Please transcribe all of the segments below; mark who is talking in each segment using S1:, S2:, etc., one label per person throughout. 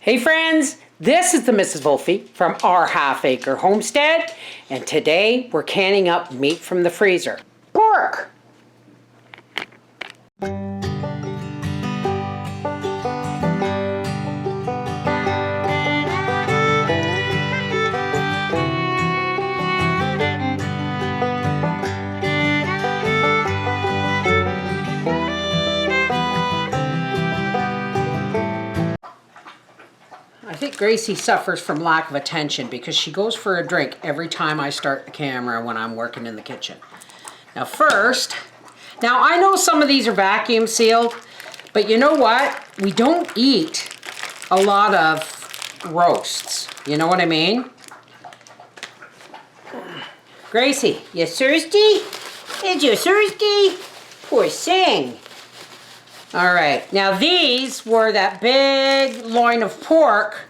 S1: Hey friends, this is the Mrs. Wolfie from our half-acre homestead, and today we're canning up meat from the freezer. Pork! I think Gracie suffers from lack of attention because she goes for a drink every time I start the camera when I'm working in the kitchen. Now I know some of these are vacuum sealed, but you know what? We don't eat a lot of roasts. You know what I mean? Gracie, you thirsty? Is you thirsty? Poor thing. All right, now these were that big loin of pork,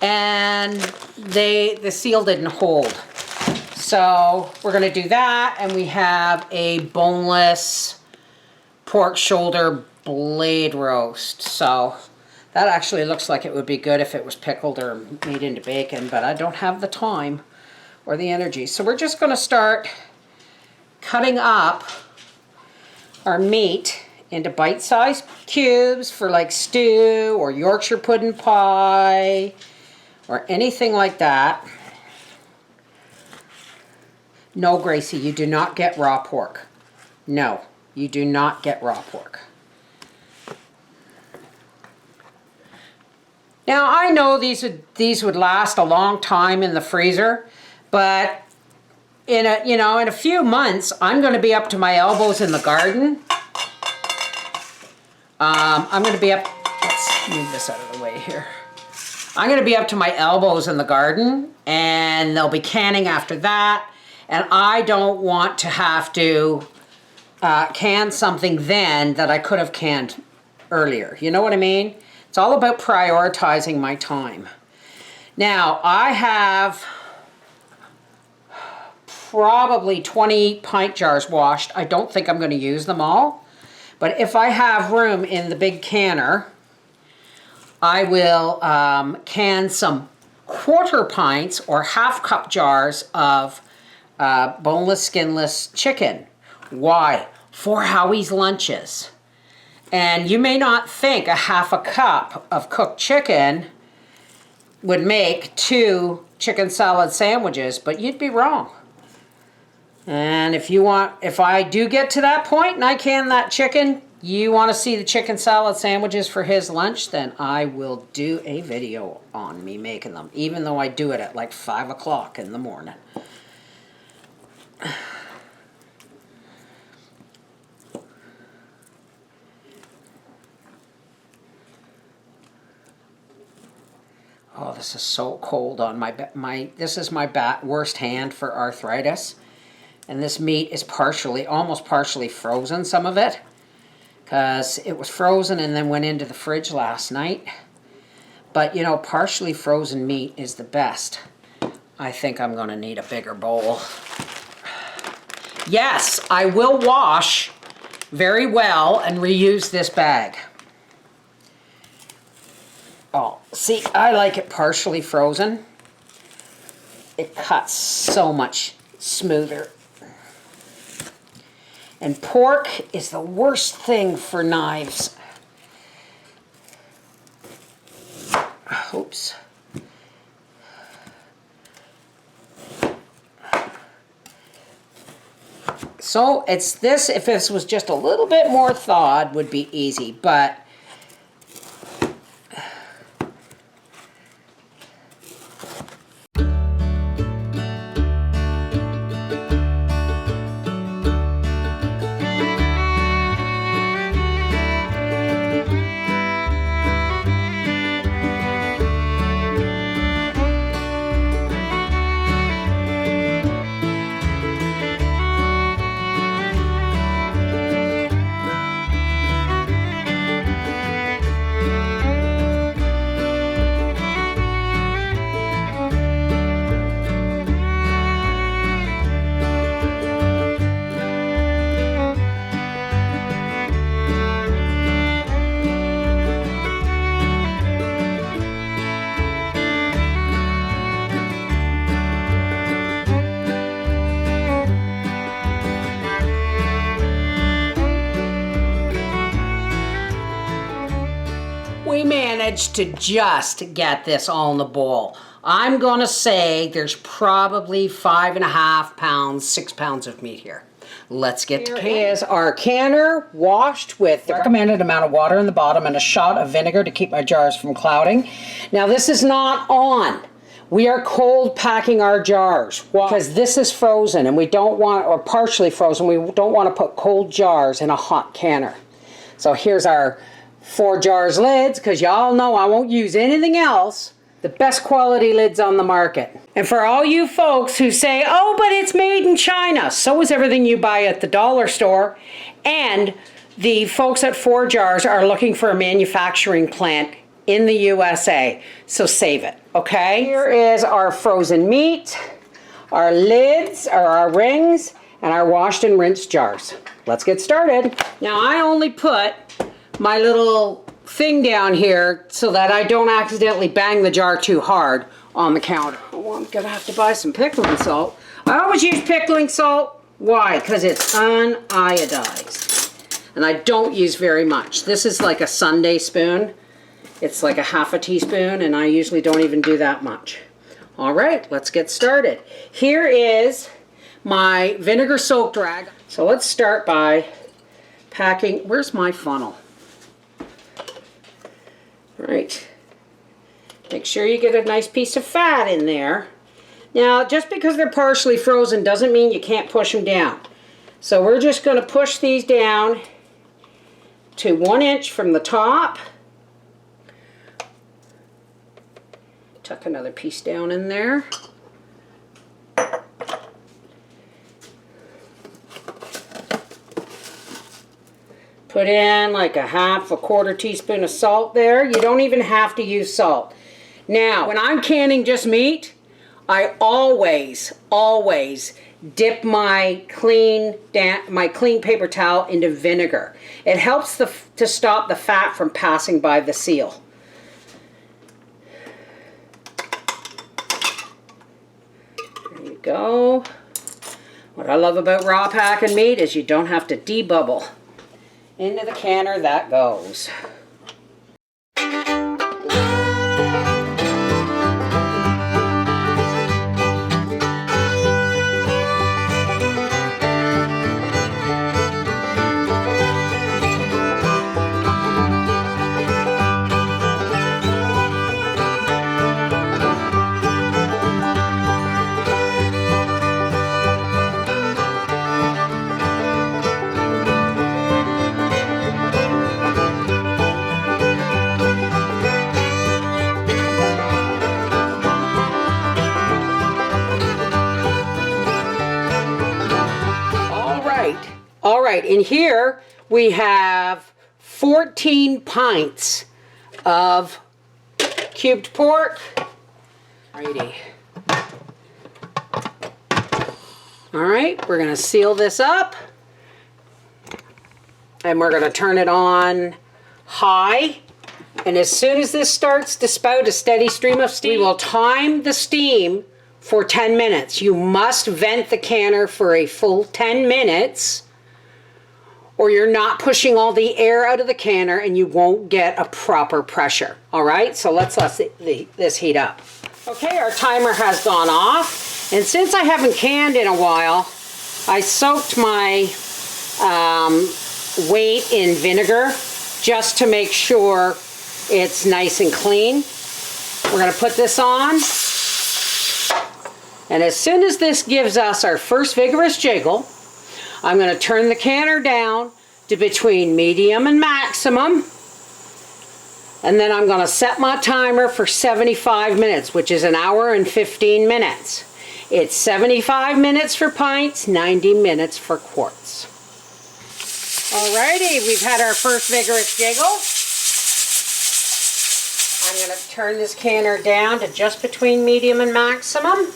S1: and the seal didn't hold. So we're gonna do that, and we have a boneless pork shoulder blade roast. So that actually looks like it would be good if it was pickled or made into bacon, but I don't have the time or the energy. So we're just gonna start cutting up our meat into bite-sized cubes for like stew or Yorkshire pudding pie or anything like that. No, Gracie, you do not get raw pork. No, you do not get raw pork. Now, I know these would last a long time in the freezer, but in a few months, I'm going to be up to my elbows in the garden. I'm going to be up, let's move this out of the way here. I'm going to be up to my elbows in the garden, and they'll be canning after that, and I don't want to have to can something then that I could have canned earlier. You know what I mean? It's all about prioritizing my time. Now, I have probably 20 pint jars washed. I don't think I'm going to use them all. But if I have room in the big canner, I will can some quarter pints or half cup jars of boneless, skinless chicken. Why? For Howie's lunches. And you may not think a half a cup of cooked chicken would make 2 chicken salad sandwiches, but you'd be wrong. And if I do get to that point and I can that chicken, you want to see the chicken salad sandwiches for his lunch, then I will do a video on me making them, even though I do it at like 5 o'clock in the morning. Oh, this is so cold on this is my worst hand for arthritis. And this meat is almost partially frozen, some of it, because it was frozen and then went into the fridge last night. But, you know, partially frozen meat is the best. I think I'm going to need a bigger bowl. Yes, I will wash very well and reuse this bag. Oh, see, I like it partially frozen. It cuts so much smoother. And pork is the worst thing for knives. Oops. So it's this, if this was just a little bit more thawed, would be easy, but to just get this all in the bowl. I'm gonna say there's probably 5.5 pounds, 6 pounds of meat here. Let's get to canning. Here is our canner washed with the recommended amount of water in the bottom and a shot of vinegar to keep my jars from clouding. Now this is not on. We are cold packing our jars because this is frozen and we don't want, or partially frozen, we don't want to put cold jars in a hot canner. So here's our ForJars lids, because y'all know I won't use anything else. The best quality lids on the market. And for all you folks who say, oh, but it's made in China, so is everything you buy at the dollar store. And the folks at ForJars are looking for a manufacturing plant in the USA, so save it, okay? Here is our frozen meat, our lids, or our rings, and our washed and rinsed jars. Let's get started. Now I only put my little thing down here so that I don't accidentally bang the jar too hard on the counter. Oh, I'm gonna have to buy some pickling salt. I always use pickling salt. Why? Because it's uniodized. And I don't use very much. This is like a Sunday spoon. It's like a half a teaspoon, and I usually don't even do that much. All right, let's get started. Here is my vinegar soaked rag. So let's start by packing. Where's my funnel? All right. Make sure you get a nice piece of fat in there. Now, just because they're partially frozen doesn't mean you can't push them down. So we're just going to push these down to 1 inch from the top. Tuck another piece down in there. Put in like a half, a quarter teaspoon of salt there. You don't even have to use salt. Now, when I'm canning just meat, I always dip my clean paper towel into vinegar. It helps to stop the fat from passing by the seal. There you go. What I love about raw packing meat is you don't have to debubble. Into the canner that goes. All right, in here we have 14 pints of cubed pork. Alrighty. All right, we're gonna seal this up and we're gonna turn it on high. And as soon as this starts to spout a steady stream of steam, we will time the steam for 10 minutes. You must vent the canner for a full 10 minutes or you're not pushing all the air out of the canner and you won't get a proper pressure. All right, so let's let this heat up. Okay, our timer has gone off. And since I haven't canned in a while, I soaked my weight in vinegar just to make sure it's nice and clean. We're gonna put this on. And as soon as this gives us our first vigorous jiggle, I'm going to turn the canner down to between medium and maximum. And then I'm going to set my timer for 75 minutes, which is 1 hour and 15 minutes. It's 75 minutes for pints, 90 minutes for quarts. Alrighty, we've had our first vigorous jiggle. I'm going to turn this canner down to just between medium and maximum.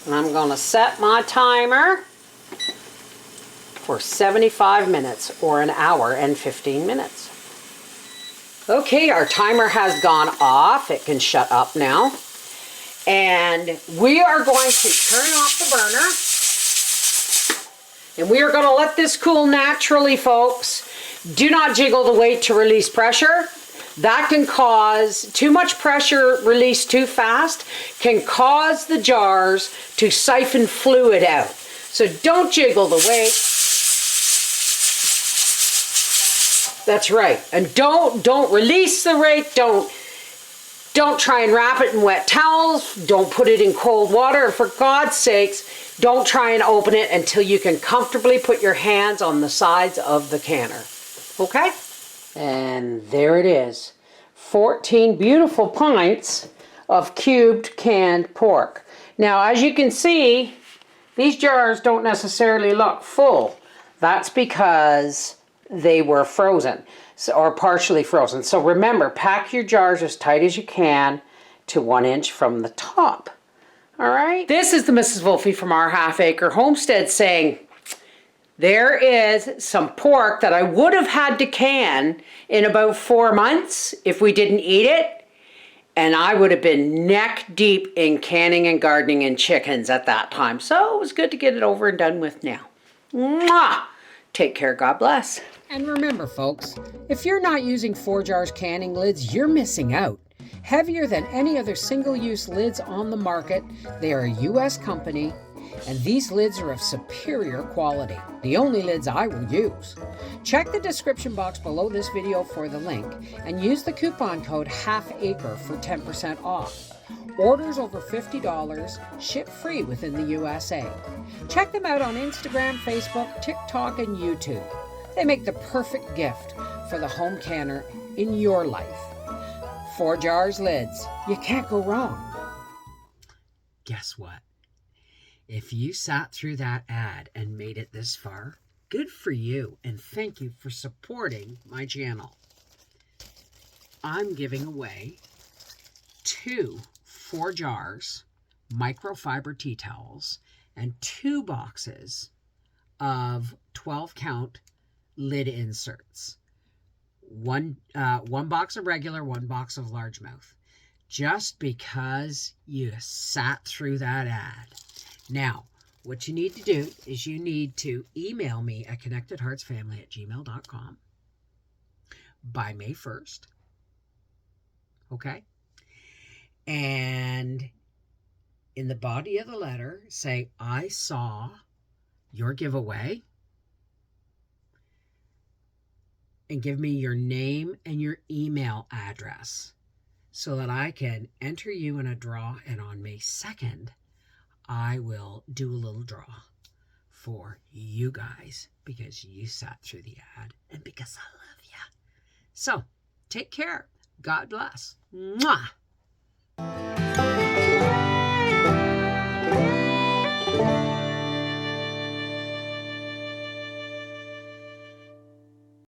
S1: And I'm going to set my timer for 75 minutes or 1 hour and 15 minutes. Okay, our timer has gone off. It can shut up now. And we are going to turn off the burner. And we are going to let this cool naturally, folks. Do not jiggle the weight to release pressure. that can cause too much pressure released too fast, can cause the jars to siphon fluid out. So don't jiggle the weight. That's right. And don't release the rake. Don't try and wrap it in wet towels. Don't put it in cold water. And for God's sakes, don't try and open it until you can comfortably put your hands on the sides of the canner. Okay? And there it is. 14 beautiful pints of cubed canned pork. Now, as you can see, these jars don't necessarily look full. That's because they were frozen, or partially frozen. So remember, pack your jars as tight as you can to 1 inch from the top. All right? This is the Mrs. Wolfie from our half-acre homestead saying, there is some pork that I would have had to can in about 4 months if we didn't eat it. And I would have been neck deep in canning and gardening and chickens at that time. So it was good to get it over and done with now. Mwah! Take care. God bless. And remember, folks, if you're not using ForJars canning lids, you're missing out. Heavier than any other single-use lids on the market, they are a U.S. company, and these lids are of superior quality, the only lids I will use. Check the description box below this video for the link, and use the coupon code HALFACRE for 10% off. Orders over $50, ship free within the USA. Check them out on Instagram, Facebook, TikTok, and YouTube. They make the perfect gift for the home canner in your life. ForJars lids. You can't go wrong. Guess what? If you sat through that ad and made it this far, good for you, and thank you for supporting my channel. I'm giving away 2 ForJars microfiber tea towels and 2 boxes of 12-count lid inserts. One box of regular, 1 box of largemouth. Just because you sat through that ad. Now, what you need to do is you need to email me at connectedheartsfamily@gmail.com by May 1st. Okay? And in the body of the letter, say, I saw your giveaway. And give me your name and your email address so that I can enter you in a draw. And on May 2nd, I will do a little draw for you guys because you sat through the ad and because I love you. So, take care. God bless. Mwah.